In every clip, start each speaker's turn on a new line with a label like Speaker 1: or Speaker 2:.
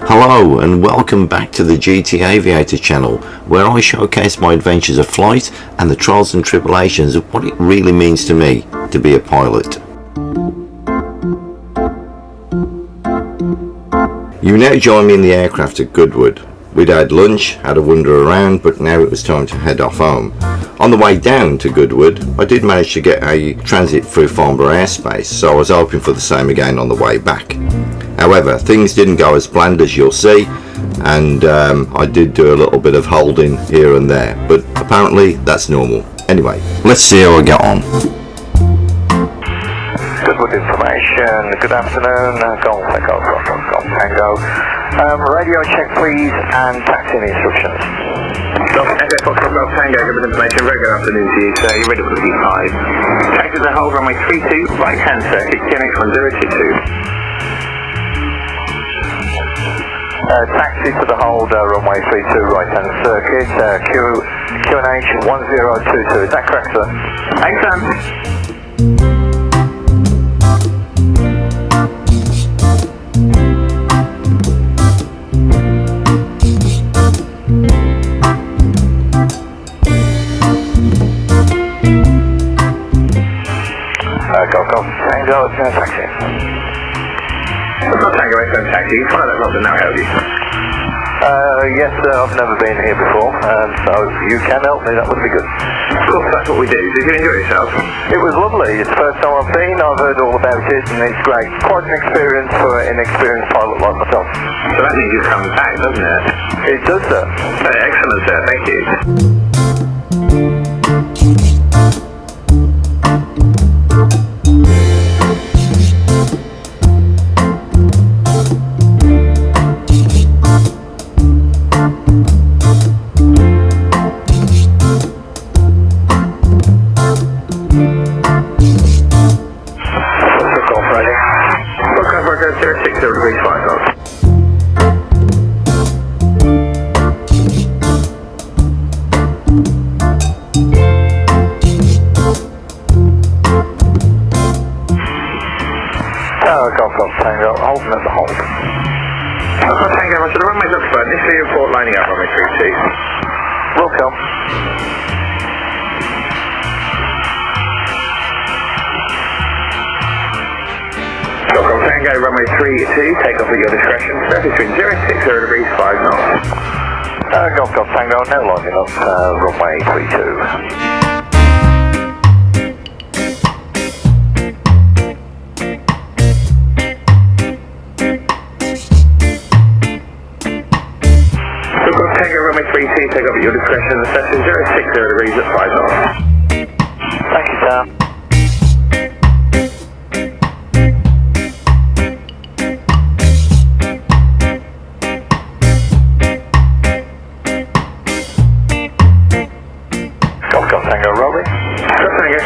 Speaker 1: Hello and welcome back to the GT Aviator channel, where I showcase my adventures of flight and the trials and tribulations of what it really means to me to be a pilot. You now join me in the aircraft at Goodwood. We'd had lunch, had a wander around, but now it was time to head off home. On the way down to Goodwood, I did manage to get a transit through Farnborough Airspace, so I was hoping for the same again on the way back. However, things didn't go as planned, as you'll see, and I did do a little bit of holding here and there, but apparently that's normal. Anyway, let's see how I get on.
Speaker 2: Goodwood information, good afternoon, Golf Echo, Golf Tango. Radio check please, and taxiing instructions.
Speaker 3: Golf Echo, Golf Tango, good information, very good afternoon to you, sir. You're ready for the V5. Taxi to hold runway 32, right hand circuit, QNH 1022.
Speaker 2: Taxi to the hold, runway 32, right hand circuit, QNH 1022, is that correct, sir?
Speaker 3: Excellent.
Speaker 2: Golf Tango, taxi.
Speaker 3: Golf Tango, excellent taxi. You follow that route and now help you.
Speaker 2: Yes, sir, I've never been here before, so if you can help me, that would be good.
Speaker 3: Of course, that's what we do. Did you enjoy yourself?
Speaker 2: It was lovely. It's the first time I've been. I've heard all about it, and it's great. Quite an experience for an inexperienced pilot like myself.
Speaker 3: So that means you're coming back, doesn't it?
Speaker 2: It does, sir.
Speaker 3: Excellent, sir. Thank you.
Speaker 2: Golf Tango, holding at the hold.
Speaker 3: Golf Tango, so the runway's up front. This is your port lining up runway 32.
Speaker 2: Welcome.
Speaker 3: Golf Tango, runway 32, take off at your discretion. Surface between 060 degrees, 5 knots.
Speaker 2: Golf Tango, now lining up, runway 32.
Speaker 3: Take up at your discretion, the session 060 degrees at 5 knots.
Speaker 2: Thank you, sir. Golf Tango, rolling.
Speaker 3: Golf Tango.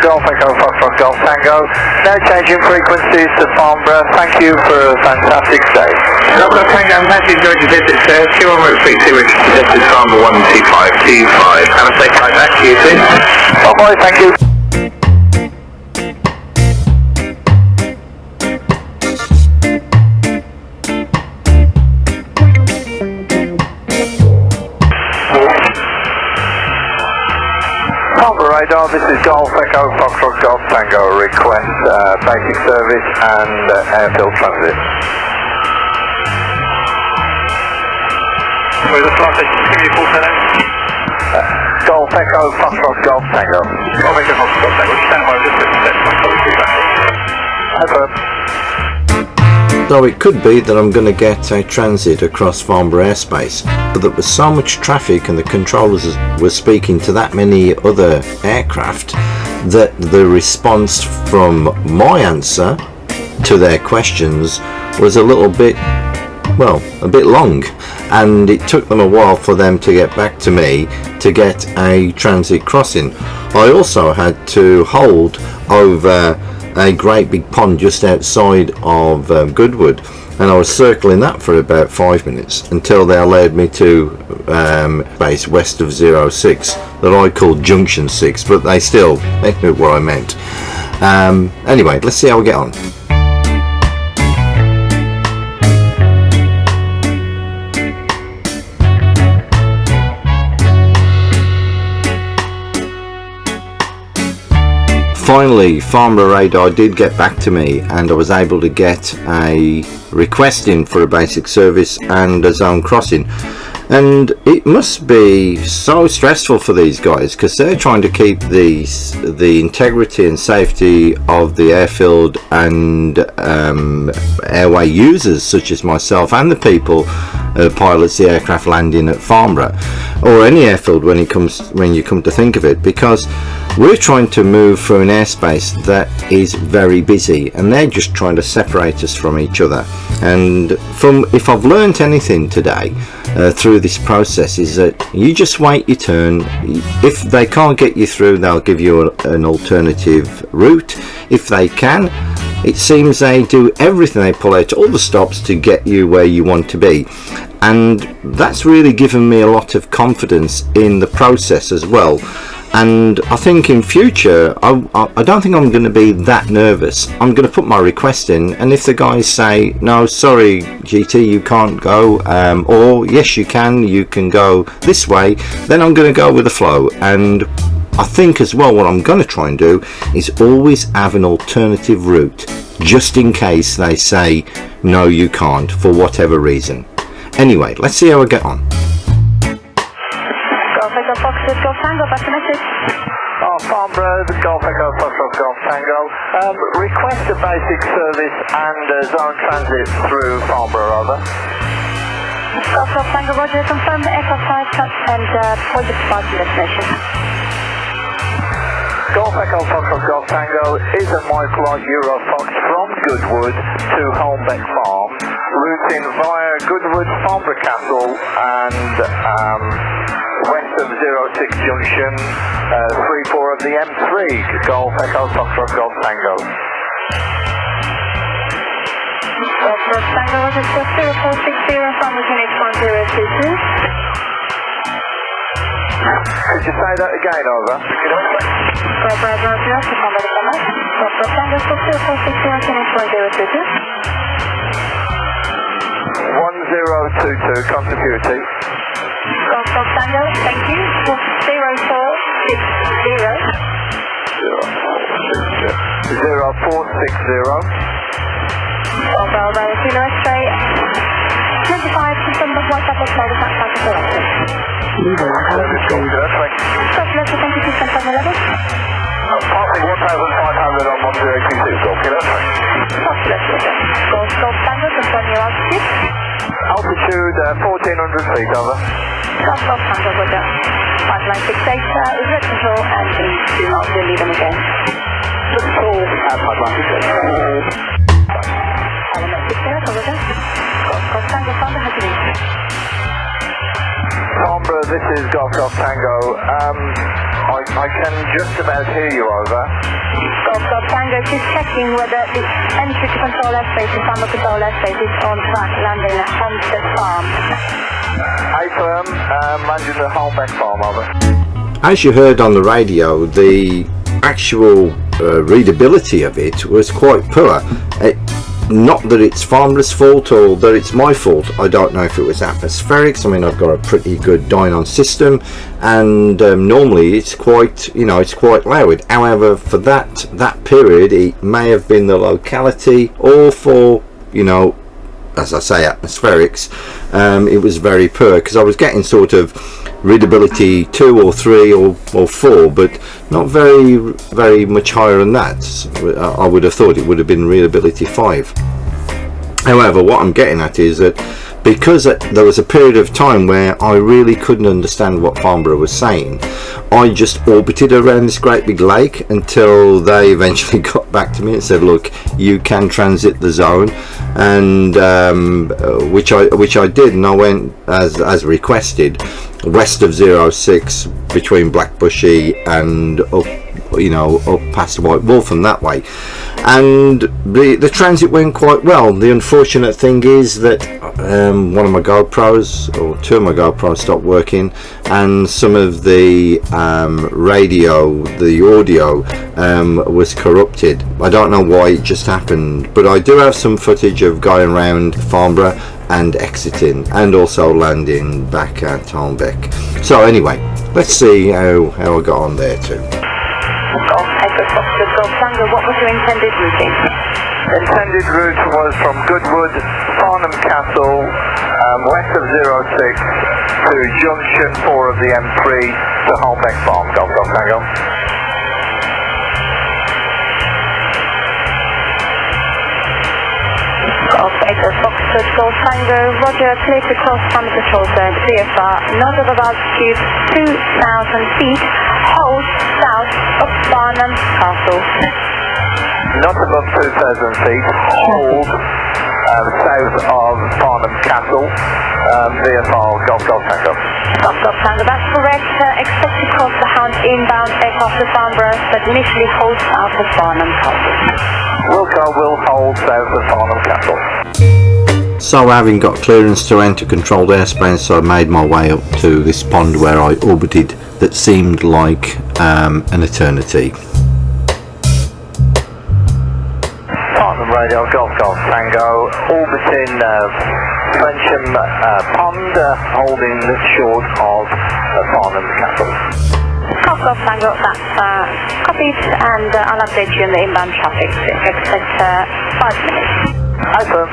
Speaker 2: Golf Echo, Foxtrot, Golf Tango. Now changing frequencies to Farnborough. Thank you for a fantastic stay.
Speaker 3: Golf Tango, I'm glad you enjoyed your visit, sir. Q on route 32, which suggested Farnborough 12525. Have a safe flight back to you soon.
Speaker 2: Bye-bye, thank you. Radar, this is Golf Echo, Foxtrot, Golf Tango, request basic service and airfield transit.
Speaker 3: Where's the flight station? Give me a full send
Speaker 2: Golf Echo, Foxtrot, Golf Tango.
Speaker 3: Golf Echo, Foxtrot, Golf Tango. Stand by, just
Speaker 1: Though it could be that I'm going to get a transit across Farnborough Airspace, but there was so much traffic and the controllers were speaking to that many other aircraft that the response from my answer to their questions was a little bit, well, a bit long, and it took them a while for them to get back to me to get a transit crossing. I also had to hold over a great big pond just outside of Goodwood, and I was circling that for about 5 minutes until they allowed me to base west of 06 that I called Junction 6, but they knew what I meant. Anyway, let's see how we get on. Finally, Farnborough Radar did get back to me and I was able to get a request in for a basic service and a zone crossing. And it must be so stressful for these guys because they're trying to keep the integrity and safety of the airfield and airway users such as myself and the people pilots the aircraft landing at Farnborough or any airfield when you come to think of it, because we're trying to move through an airspace that is very busy and they're just trying to separate us from each other. And if I've learnt anything today through this process is that you just wait your turn. If they can't get you through, they'll give you an alternative route. If they can, it seems they do everything, they pull out all the stops to get you where you want to be, and that's really given me a lot of confidence in the process as well. And I think in future I don't think I'm going to be that nervous. I'm going to put my request in, and if the guys say no, sorry GT, you can't go, or yes you can go this way, then I'm going to go with the flow. And I think as well what I'm going to try and do is always have an alternative route just in case they say no you can't for whatever reason. Anyway, let's see how I get on.
Speaker 2: Farnborough, Golf Echo, Foxtrot, Golf Tango. Request a basic service and zone transit through Farnborough, over.
Speaker 4: Golf Tango, Roger, confirm the aircraft type and point of departure destination.
Speaker 2: Golf Echo, Foxtrot, Golf Tango is a Microlite EuroFox from Goodwood to Holmbeck Farm, routing via Goodwood, Farnborough Castle and west of 06 Junction, 3-4 of the M3, Golf Echo, Foxtrot, Golf Tango.
Speaker 4: Golf Tango, Roger, 0460 from unit 1022.
Speaker 2: Could you say that again, over?
Speaker 4: Golf Roger, to Farnborough Canal. Golf Tango, 0460 unit 1022.
Speaker 2: 1022, continuity.
Speaker 4: Golf Tango, thank you.
Speaker 2: 0460.
Speaker 4: Golf Bravo, Kilo X-ray. 25, confirm the flight up mode of that type of direction. Golf Letter, thank you, please confirm the level.
Speaker 2: Passing 1,500 on 1022, Golf Kilo.
Speaker 4: Golf Letter, Golf Tango, confirm your altitude.
Speaker 2: Altitude 1,400 feet, over.
Speaker 4: Golf Tango, Roger. 5968 is red control and do not delete them again.
Speaker 2: Control at 5968.
Speaker 4: Element 6 Roger. Golf Tango, Farnborough, how do you mean?
Speaker 2: Farnborough, this is Golf Tango. I can just about hear you, over.
Speaker 4: Golf Tango, just checking whether the entry to control airspace and Farnborough control airspace is on track, landing at Homestead Farm.
Speaker 2: A-firm, landing at Holmbeck Farm, over.
Speaker 1: As you heard on the radio, the actual readability of it was quite poor. Not that it's Farnborough's fault or that it's my fault. I don't know if it was atmospherics. I mean, I've got a pretty good dynon system, and normally it's quite, it's quite loud. However, for that period, it may have been the locality, or for, as I say, atmospherics. It was very poor because I was getting sort of readability 2 or 3 or 4, but not very much higher than that. I would have thought it would have been readability 5. However, what I'm getting at is that because there was a period of time where I really couldn't understand what Farnborough was saying, I just orbited around this great big lake until they eventually got back to me and said, look, you can transit the zone, and which I did, and I went as requested west of 06 between Blackbushy and up, you know, up past White Wolf and that way, and the transit went quite well. The unfortunate thing is that one of my GoPros, or two of my GoPros, stopped working, and some of the radio, the audio was corrupted. I don't know why it just happened, but I do have some footage of going around Farnborough and exiting, and also landing back at Holmbeck. So anyway, let's see how I got on there too.
Speaker 4: What was your intended routing?
Speaker 2: Intended route was from Goodwood, Farnham Castle, west of 06 to junction 4 of the M3 to Holmbeck Farm. Golf Golf Tango.
Speaker 4: Golf Echo Foxtrot Golf Tango, Roger, clear to cross Farnham Control Zone, CFR, north of altitude 2,000 feet, hold south of Farnham Castle.
Speaker 2: Not above 2,000 feet, hold south of Farnham Castle, VFR Golf Golf Tango.
Speaker 4: Golf Golf Tango, that's correct. Expect to cross the Hound inbound aircraft to Farnborough, but initially hold south of Farnham Castle.
Speaker 2: Wilco will hold south of Farnham Castle.
Speaker 1: So having got clearance to enter controlled airspace, I made my way up to this pond where I orbited that seemed like an eternity.
Speaker 2: Farnham Radio Golf Golf Tango, orbiting Frensham Pond, holding short of Farnham Castle.
Speaker 4: Golf Golf Tango, that's copied, and I'll update you on the inbound traffic. Expect 5 minutes.
Speaker 2: Over.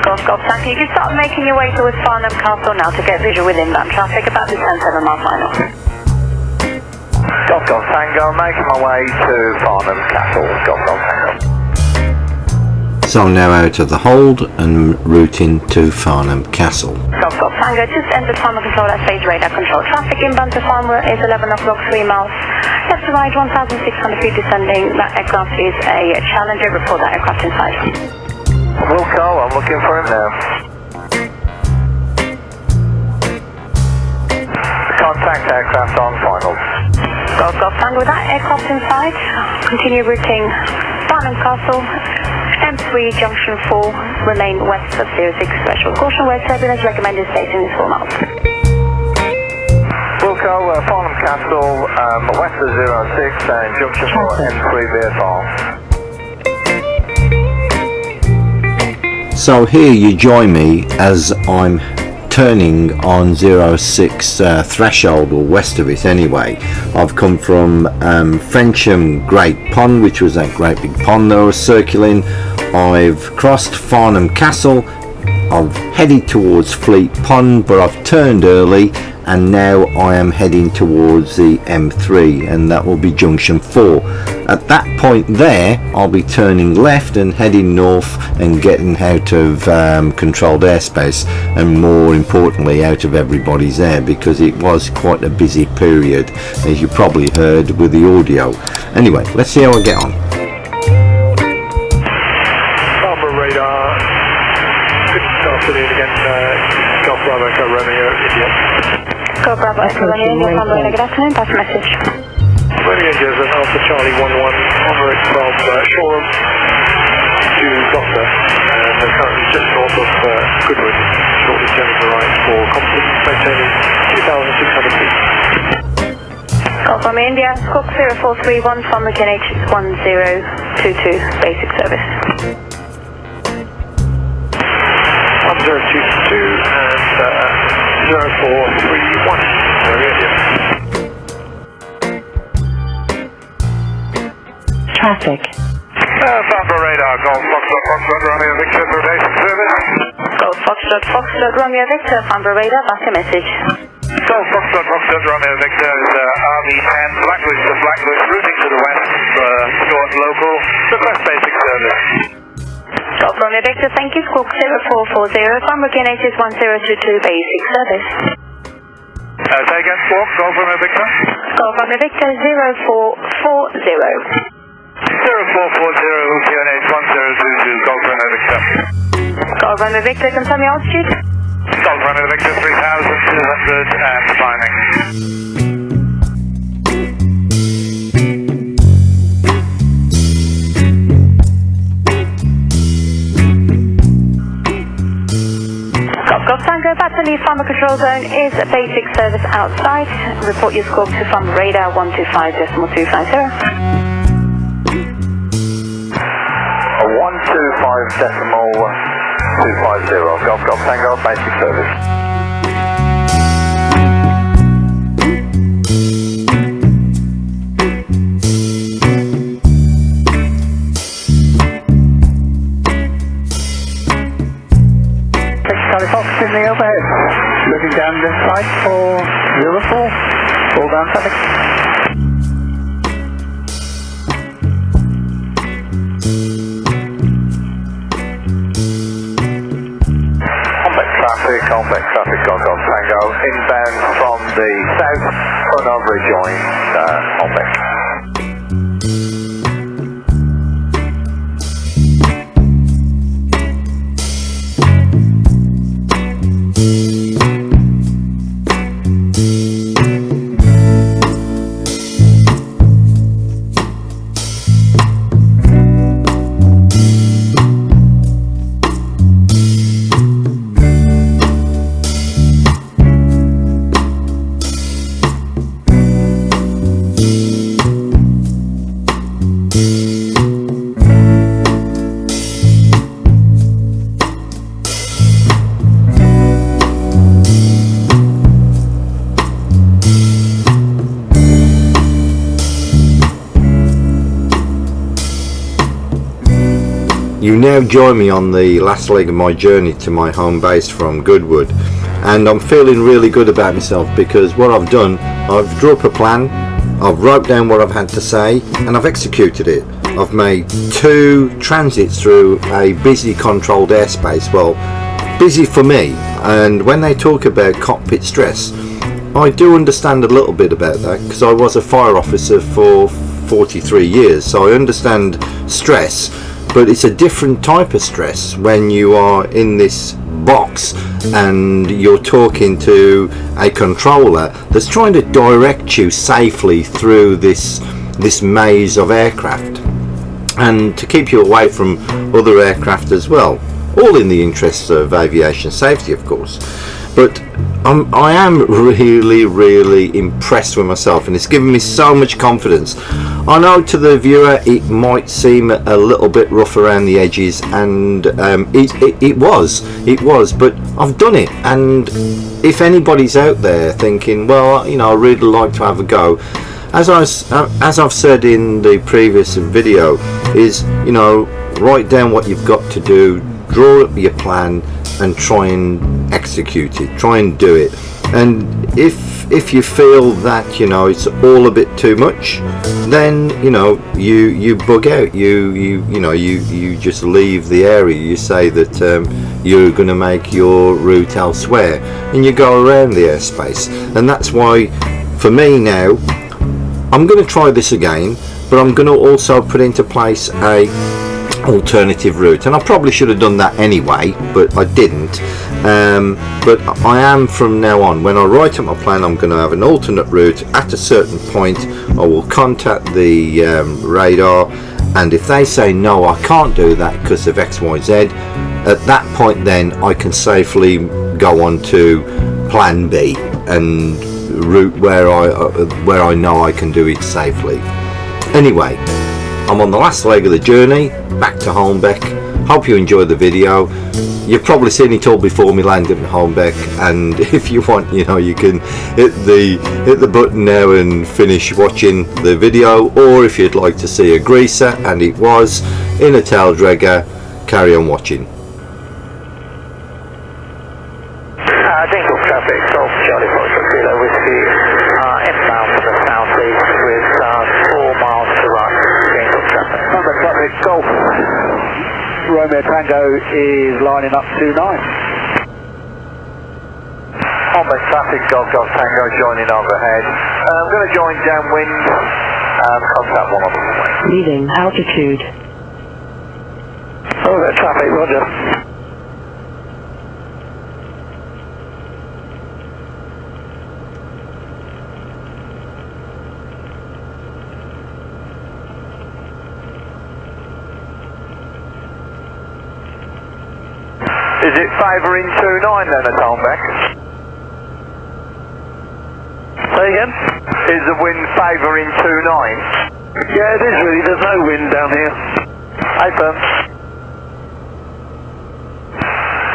Speaker 4: Golf Golf Tango, you can start making your way towards Farnham Castle now to get visual with inbound traffic, about the 10-7 mile final.
Speaker 2: Golf Golf Tango, making my way to Farnham Castle. Golf Golf Tango.
Speaker 1: So now out of the hold and routing to Farnham Castle.
Speaker 4: Golf Golf Tango, just entered Farnham Control Airspace radar control. Traffic inbound to Farnborough is 11 o'clock, 3 miles. Left to right, 1,600 feet descending. That aircraft is a Challenger. Report that aircraft inside.
Speaker 2: Wilco, I'm looking for him now. Contact aircraft on final.
Speaker 4: Golf Golf Tango, with that aircraft inside, continue routing Farnham Castle, M3 junction 4, remain west of 06 threshold. Caution where turbulence, recommended staging is 4 miles.
Speaker 2: Wilco, Farnham Castle, west of 06 and junction 4 M3 VFR.
Speaker 1: So here you join me as I'm turning on 06 threshold, or west of it anyway. I've come from Frensham Great Pond, which was that great big pond that I was circling. I've crossed Farnham Castle. I've headed towards Fleet Pond, but I've turned early, and now I am heading towards the M3, and that will be junction 4. At that point there, I'll be turning left and heading north and getting out of controlled airspace, and more importantly out of everybody's air, because it was quite a busy period, as you probably heard with the audio. Anyway, let's see how I get on.
Speaker 5: Farnborough radar. Good afternoon again. Golf Bravo Echo Romeo India.
Speaker 4: Golf Bravo Echo Romeo India, Farnborough, good afternoon, pass message.
Speaker 5: Romeo India is an Alpha Charlie 11 en route from Shoreham to Gloucester, and they're currently just north of Goodwood, shortly turning to right for confidence, maintaining 2,600 feet.
Speaker 4: Golf Romeo India, Squawk 0431 from the KNH 1022, basic service.
Speaker 5: 1022 and 0431, Romeo India.
Speaker 6: Traffic.
Speaker 5: Farnborough radar, Golf Foxtrot Romeo Victor, rotation service.
Speaker 4: Golf Foxtrot Romeo Victor, Farnborough radar, back a message.
Speaker 5: Golf Foxtrot Romeo Victor is RV10, Blacklist to Blacklist, routing to the west,
Speaker 2: Airport local, request basic service.
Speaker 4: Golf Romeo Victor, thank you. Squawk 0440, Farnborough Airspace 1022, basic service.
Speaker 2: Say again, squawk, Golf Romeo Victor.
Speaker 4: Golf Romeo Victor 0440.
Speaker 2: 0440, QNH 1022, Golf Romeo Victor.
Speaker 4: Golf Romeo Victor, confirm your altitude.
Speaker 2: Golf Romeo Victor 3200 and climbing.
Speaker 4: Golf Tango, back to leave Farnborough control zone is a basic service outside. Report your squawk to Farnborough radar 125.250.
Speaker 2: 125.250, Golf Tango, basic service.
Speaker 3: Charlie Fox in the overhead. Looking down this side for EuroFox. All down traffic.
Speaker 2: Combat traffic, Golf Tango, inbound from the south, front of rejoin, Combat.
Speaker 1: You now join me on the last leg of my journey to my home base from Goodwood, and I'm feeling really good about myself because what I've done, I've drawn up a plan, I've wrote down what I've had to say, and I've executed it. I've made 2 transits through a busy controlled airspace. Well, busy for me, and when they talk about cockpit stress, I do understand a little bit about that because I was a fire officer for 43 years, so I understand stress. But it's a different type of stress when you are in this box and you're talking to a controller that's trying to direct you safely through this maze of aircraft, and to keep you away from other aircraft as well, all in the interests of aviation safety, of course. But I am really impressed with myself, and it's given me so much confidence. I know to the viewer it might seem a little bit rough around the edges, and it was, but I've done it. And if anybody's out there thinking, well, you know, I really like to have a go, as I've said in the previous video, is, you know, write down what you've got to do, draw up your plan, and try and execute it, try and do it. And if you feel that, you know, it's all a bit too much, then, you know, you bug out, you just leave the area. You say that you're going to make your route elsewhere, and you go around the airspace. And that's why, for me now, I'm going to try this again, but I'm going to also put into place a alternative route, and I probably should have done that anyway, but I didn't. But I am, from now on, when I write up my plan, I'm going to have an alternate route. At a certain point I will contact the radar, and if they say no, I can't do that because of XYZ, at that point then I can safely go on to plan B and route where I know I can do it safely. Anyway, I'm on the last leg of the journey back to Holmbeck. Hope you enjoyed the video. You've probably seen it all before me landing at Holmbeck, and if you want, you know, you can hit the button now and finish watching the video, or if you'd like to see a greaser, and it was in a Taildragger, carry on watching.
Speaker 2: Dingle traffic, Golf Charlie Fox Kilo Whiskey, inbound from the southeast with 4 miles to run, Dingle traffic. Romeo Tango is lining up 29. Hombeck traffic, Golf Golf Tango joining overhead. I'm going to join downwind and contact 1 on the runway.
Speaker 6: Leaving altitude.
Speaker 2: Hombeck traffic, roger. Is it favouring 29 then at Hombeck? Say again? Is the wind favouring 29? Yeah, it is really. There's no wind down here. Hi, firm.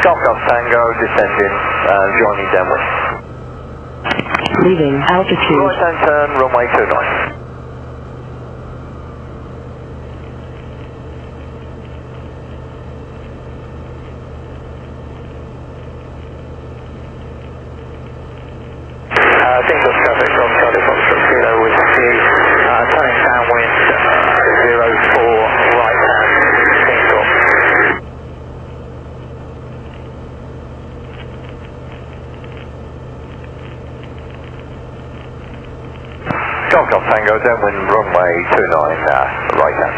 Speaker 2: Golf Golf Tango descending, joining downwind.
Speaker 6: Leaving altitude.
Speaker 2: Right hand turn, runway 29. Single traffic from Charlie Foxtrot Kilo with speed, turning downwind, 04 right hand, single. Golf Golf Tango, downwind runway 29, right hand.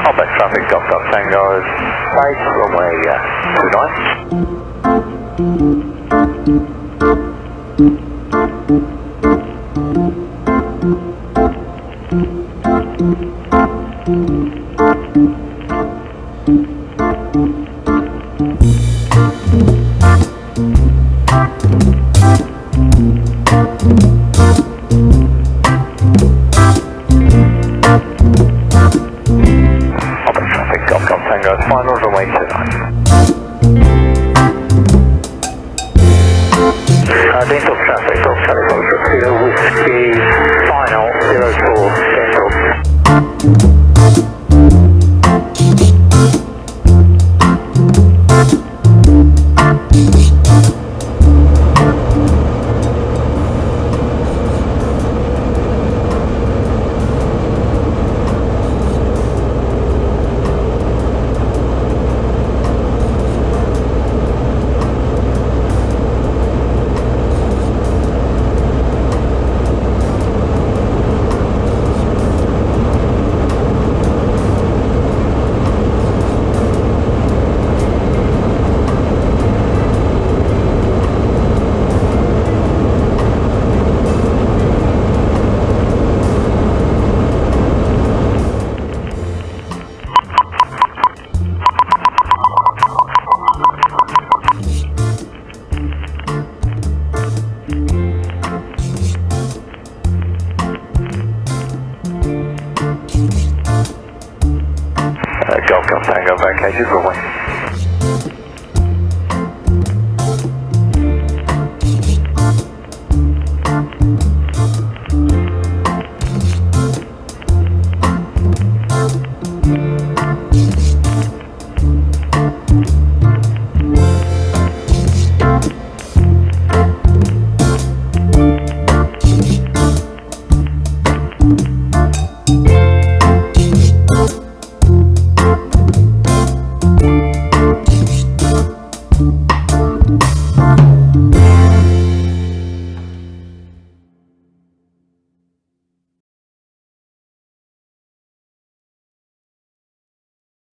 Speaker 2: Hombeck traffic, Golf Golf Tango, space, runway 29. Final runway 29. Dental traffic, Golf Charlie Foxtrot Kilo Whiskey, final 04 dental. Golf Golf Tango vacated runway.